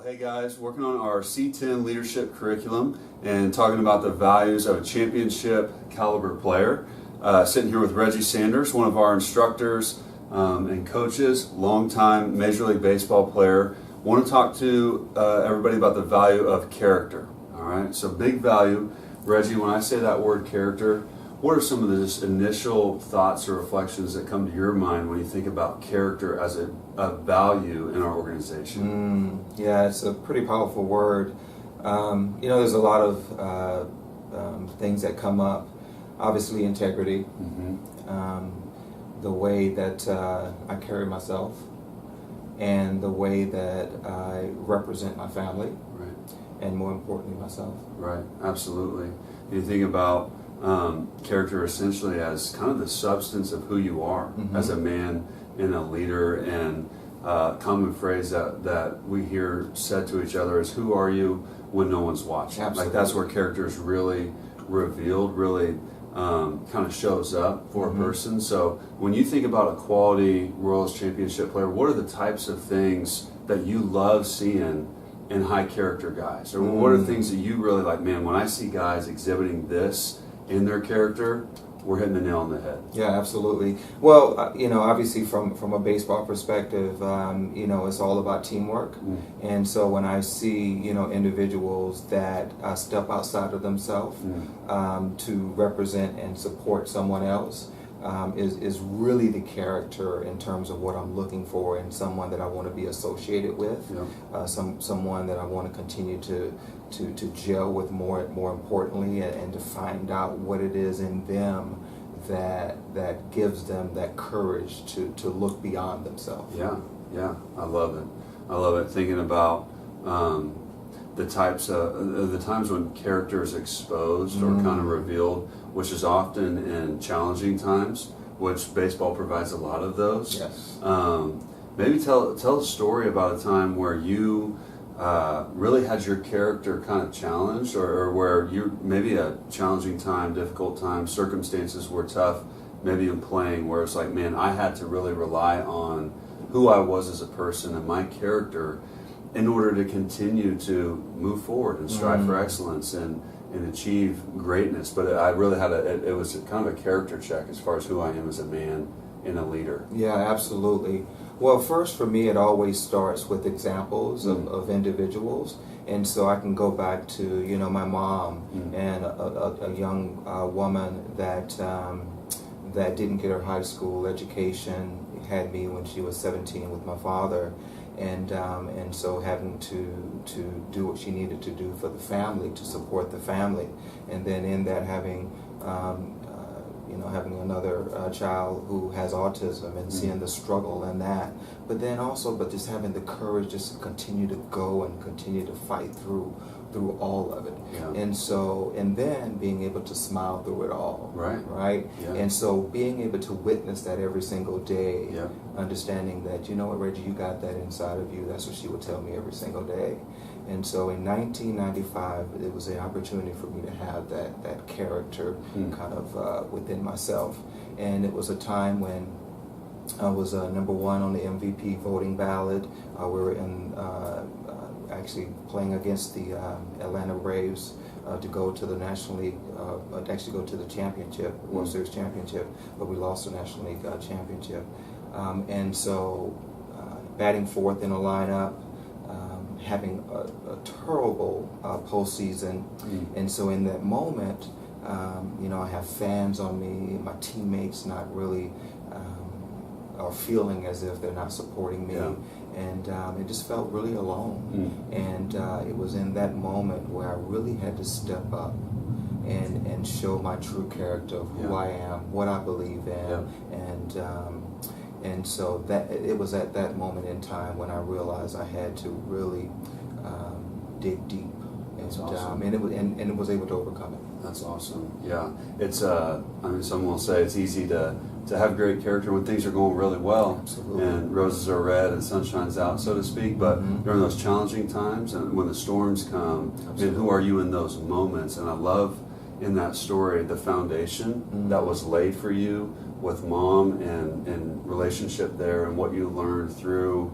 Hey guys, working on our C10 leadership curriculum and talking about the values of a championship caliber player. Sitting here with Reggie Sanders, one of our instructors and coaches, longtime Major League Baseball player. Want to talk to everybody about the value of character. All right, so big value. Reggie, when I say that word character, what are some of the just initial thoughts or reflections that come to your mind when you think about character as a value in our organization? Yeah, it's a pretty powerful word. There's a lot of things that come up. Obviously, integrity, the way that I carry myself, and the way that I represent my family, Right. and more importantly, myself. Right, absolutely. You think about character essentially as kind of the substance of who you are as a man and a leader, and common phrase that we hear said to each other is, who are you when no one's watching? Absolutely. Like that's where character is really revealed, really kind of shows up for a person. So when you think about a quality Royals championship player, what are the types of things that you love seeing in high character guys? Or what are things that you really like, man, when I see guys exhibiting this in their character, we're hitting the nail on the head? Yeah, absolutely. Well, obviously from a baseball perspective, it's all about teamwork. And so when I see, individuals that step outside of themselves to represent and support someone else, is really the character in terms of what I'm looking for in someone that I want to be associated with, someone that I want to continue to gel with more importantly, and to find out what it is in them that gives them that courage to look beyond themselves. Yeah, I love it. Thinking about the times when character is exposed or kind of revealed, which is often in challenging times, which baseball provides a lot of those. Yes. Maybe tell a story about a time where you really had your character kind of challenged, or where you maybe a challenging time, difficult time, circumstances were tough, maybe in playing, where it's like, man, I had to really rely on who I was as a person and my character in order to continue to move forward and strive for excellence and achieve greatness. But I really had it was kind of a character check as far as who I am as a man and a leader. Yeah, absolutely. Well, first for me, it always starts with examples of individuals. And so I can go back to, my mom and a young woman that didn't get her high school education, had me when she was 17 with my father. And so having to do what she needed to do for the family, to support the family, and then in that having another child who has autism and seeing the struggle in that, but just having the courage just to continue to go and continue to fight through all of it. And then being able to smile through it all. Right. Yeah. And so being able to witness that every single day, understanding that, Reggie, you got that inside of you. That's what she would tell me every single day. And so in 1995, it was an opportunity for me to have that character kind of within myself. And it was a time when I was number one on the MVP voting ballot. We were in actually playing against the Atlanta Braves to go to the National League, actually go to the championship, World Series championship, but we lost the National League championship. And so batting fourth in a lineup, having a terrible postseason. And so in that moment, I have fans on me, my teammates not really are feeling as if they're not supporting me. And it just felt really alone. And it was in that moment where I really had to step up and show my true character of who I am, what I believe in. And so that it was at that moment in time when I realized I had to really dig deep. That's awesome. And it was able to overcome it. That's awesome. Yeah, it's some will say it's easy to have great character when things are going really well. Absolutely. And roses are red and sun shines out, so to speak. But during those challenging times and when the storms come, and who are you in those moments? And I love in that story the foundation that was laid for you with mom and relationship there, and what you learned through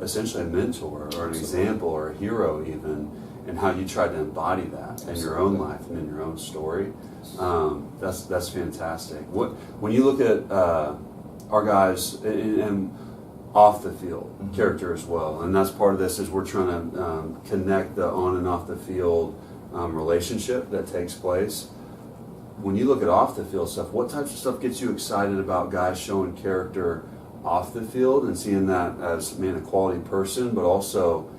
essentially a mentor or an example or a hero even, and how you tried to embody that in your own life and in your own story. That's fantastic. When you look at our guys and off the field character as well, and that's part of this is we're trying to connect the on and off the field relationship that takes place. When you look at off the field stuff, what types of stuff gets you excited about guys showing character off the field and seeing that as being a quality person, but also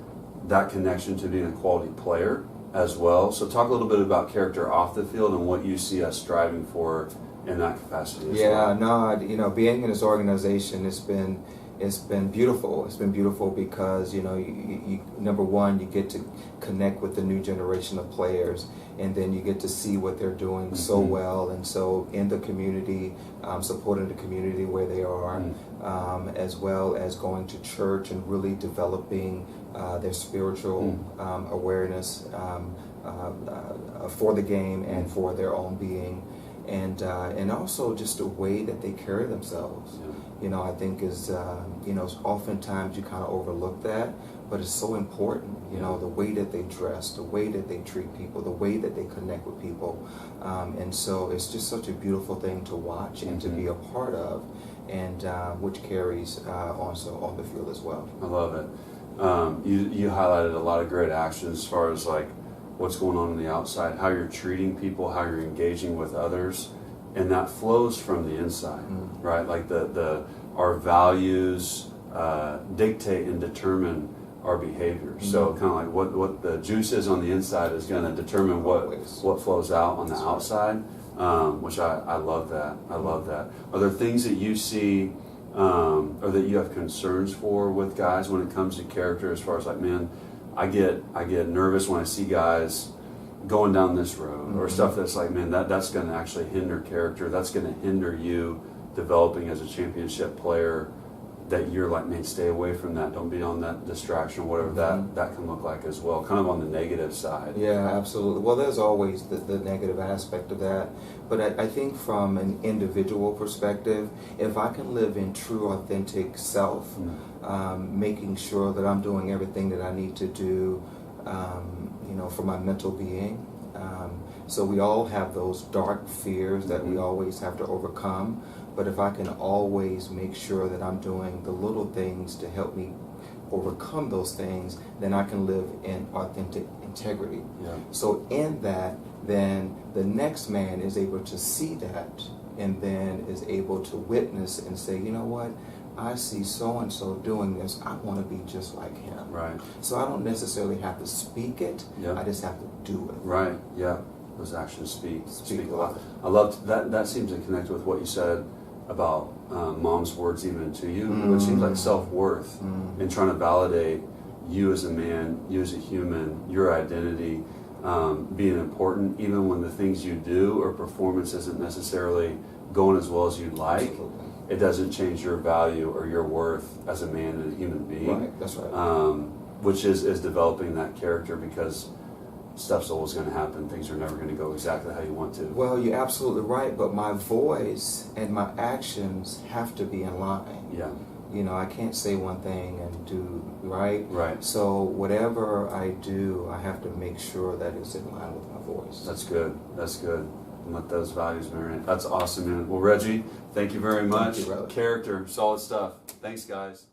that connection to being a quality player as well? So talk a little bit about character off the field and what you see us striving for in that capacity as well. Being in this organization, it's been beautiful. It's been beautiful because you number one, you get to connect with the new generation of players, and then you get to see what they're doing so well, and so in the community, supporting the community where they are, as well as going to church and really developing their spiritual awareness for the game and for their own being, and also just the way that they carry themselves. I think is oftentimes you kind of overlook that, but it's so important. The way that they dress, the way that they treat people, the way that they connect with people, and so it's just such a beautiful thing to watch and to be a part of, and which carries also on the field as well. I love it. You highlighted a lot of great actions as far as like what's going on the outside, how you're treating people, how you're engaging with others, and that flows from the inside, right? Like our values dictate and determine our behavior. So kind of like what the juice is on the inside is going to determine what flows out on the outside, which I love that. I love that. Are there things that you see or that you have concerns for with guys when it comes to character, as far as like, man, I get nervous when I see guys going down this road, or stuff that's like, man, that's going to actually hinder character. That's going to hinder you developing as a championship player, that you're like, man, stay away from that. Don't be on that distraction, or whatever that can look like as well, kind of on the negative side. Yeah, absolutely. Well, there's always the negative aspect of that. But I think from an individual perspective, if I can live in true, authentic self, making sure that I'm doing everything that I need to do, for my mental being. So we all have those dark fears that we always have to overcome. But if I can always make sure that I'm doing the little things to help me overcome those things, then I can live in authentic integrity. Yeah. So in that, then the next man is able to see that, and then is able to witness and say, you know what? I see so-and-so doing this. I want to be just like him. Right. So I don't necessarily have to speak it. Yeah. I just have to do it. Right. Yeah. Those actions speak a lot. I loved that. That seems to connect with what you said about mom's words even to you. It seems like self-worth and trying to validate you as a man, you as a human, your identity being important, even when the things you do or performance isn't necessarily going as well as you'd like. Absolutely. It doesn't change your value or your worth as a man and a human being. Right, that's right. Which is developing that character, because stuff's always going to happen. Things are never going to go exactly how you want to. Well, you're absolutely right, but my voice and my actions have to be in line. Yeah. I can't say one thing and do right. Right. So whatever I do, I have to make sure that it's in line with my voice. That's good. That's good. And let those values marinate. That's awesome, man. Well, Reggie, thank you very much. Thank you, brother. Character, solid stuff. Thanks, guys.